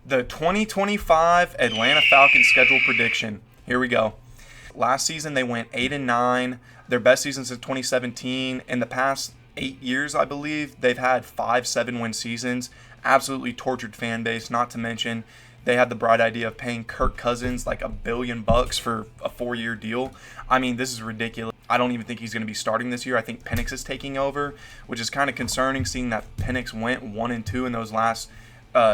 The 2025 Atlanta Falcons schedule prediction. Here we go. Last season they went 8-9. Their best season since 2017. In the past 8 years, I believe, they've had 5 7-win seasons. Absolutely tortured fan base. Not to mention, they had the bright idea of paying Kirk Cousins like $1 billion for a 4-year deal. I mean, this is ridiculous. I don't even think he's going to be starting this year. I think Penix is taking over, which is kind of concerning, seeing that Penix went 1-2 in those last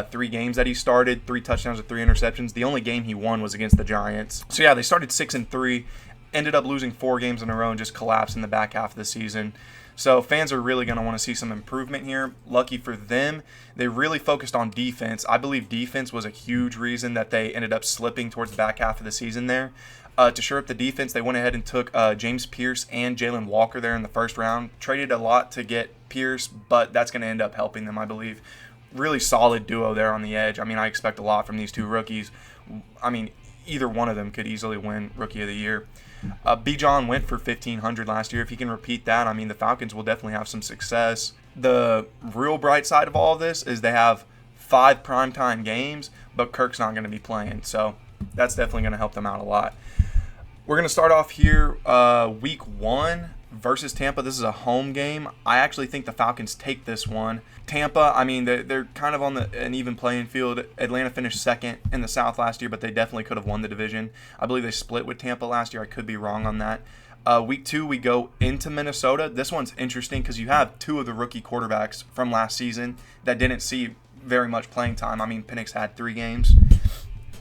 3 games that he started, 3 touchdowns with 3 interceptions. The only game he won was against the Giants. So yeah, they started 6-3, ended up losing 4 games in a row and just collapsed in the back half of the season. So fans are really going to want to see some improvement here. Lucky for them, they really focused on defense. I believe defense was a huge reason that they ended up slipping towards the back half of the season there. To shore up the defense, they went ahead and took James Pierce and Jalen Walker there in the first round. Traded a lot to get Pierce, but that's going to end up helping them, I believe. Really solid duo there on the edge. I mean, I expect a lot from these 2 rookies. I mean, either one of them could easily win Rookie of the Year. Bijan went for 1,500 last year. If he can repeat that, I mean, the Falcons will definitely have some success. The real bright side of all of this is they have 5 primetime games, but Kirk's not going to be playing. So that's definitely going to help them out a lot. We're going to start off here week 1 versus Tampa. This is a home game. I actually think the Falcons take this one. Tampa, I mean, they're kind of on an even playing field. Atlanta finished second in the South last year, but they definitely could have won the division. I believe they split with Tampa last year. I could be wrong on that. Week 2, we go into Minnesota. This one's interesting because you have 2 of the rookie quarterbacks from last season that didn't see very much playing time. I mean, Penix had 3 games.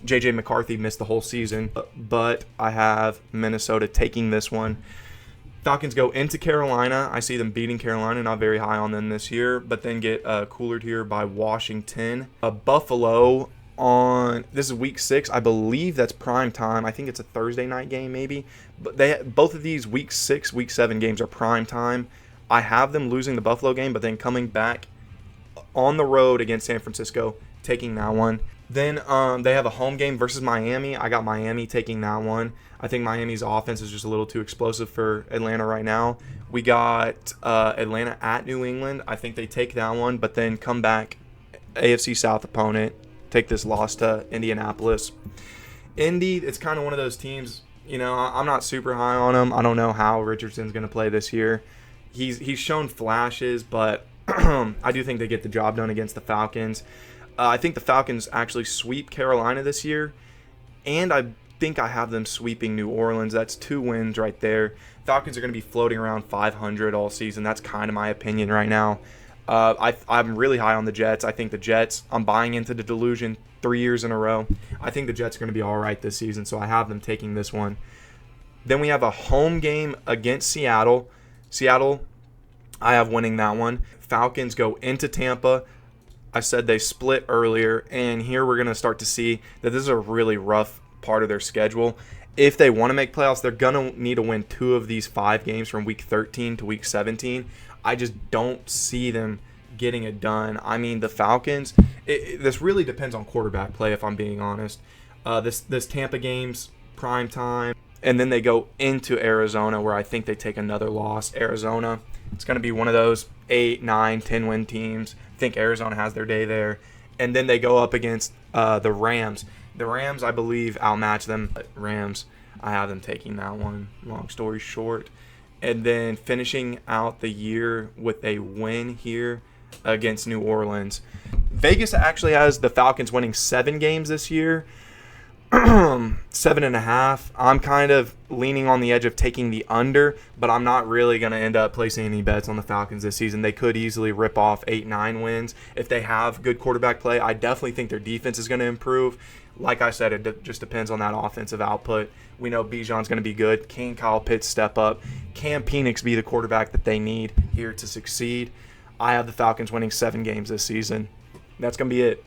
J.J. McCarthy missed the whole season, but I have Minnesota taking this one. Falcons go into Carolina. I see them beating Carolina. Not very high on them this year, but then get coolered here by Washington. Buffalo on this is week 6. I believe that's prime time. I think it's a Thursday night game maybe. But both of these week 6, week 7 games are prime time. I have them losing the Buffalo game, but then coming back on the road against San Francisco, taking that one. Then they have a home game versus Miami. I got Miami taking that one. I think Miami's offense is just a little too explosive for Atlanta right now. We got Atlanta at New England. I think they take that one, but then come back, AFC South opponent, take this loss to Indianapolis. Indy, it's kind of one of those teams, you know, I'm not super high on them. I don't know how Richardson's going to play this year. He's shown flashes, but I do think they get the job done against the Falcons. I think the Falcons actually sweep Carolina this year, and I think I have them sweeping New Orleans. That's 2 wins right there. Falcons are going to be floating around 500 all season. That's kind of my opinion right now. I'm really high on the Jets. I think the Jets, I'm buying into the delusion 3 years in a row. I think the Jets are going to be all right this season, so I have them taking this one. Then we have a home game against Seattle. Seattle, I have winning that one. Falcons go into Tampa. I said they split earlier, and here we're going to start to see that this is a really rough part of their schedule. If they want to make playoffs, they're going to need to win 2 of these 5 games from week 13 to week 17. I just don't see them getting it done. I mean, the Falcons, this really depends on quarterback play, if I'm being honest. This Tampa game's prime time, and then they go into Arizona, where I think they take another loss. Arizona, it's going to be one of those 8, 9, 10-win teams. I think Arizona has their day there. And then they go up against the Rams. The Rams, I believe, outmatch them. But Rams, I have them taking that one, long story short. And then finishing out the year with a win here against New Orleans. Vegas actually has the Falcons winning 7 games this year. 7.5. I'm kind of leaning on the edge of taking the under, but I'm not really going to end up placing any bets on the Falcons this season. They could easily rip off 8, 9 wins if they have good quarterback play. I definitely think their defense is going to improve. Like I said, it just depends on that offensive output. We know Bijan's going to be good. Can Kyle Pitts step up? Can Penix be the quarterback that they need here to succeed? I have the Falcons winning 7 games this season. That's going to be it.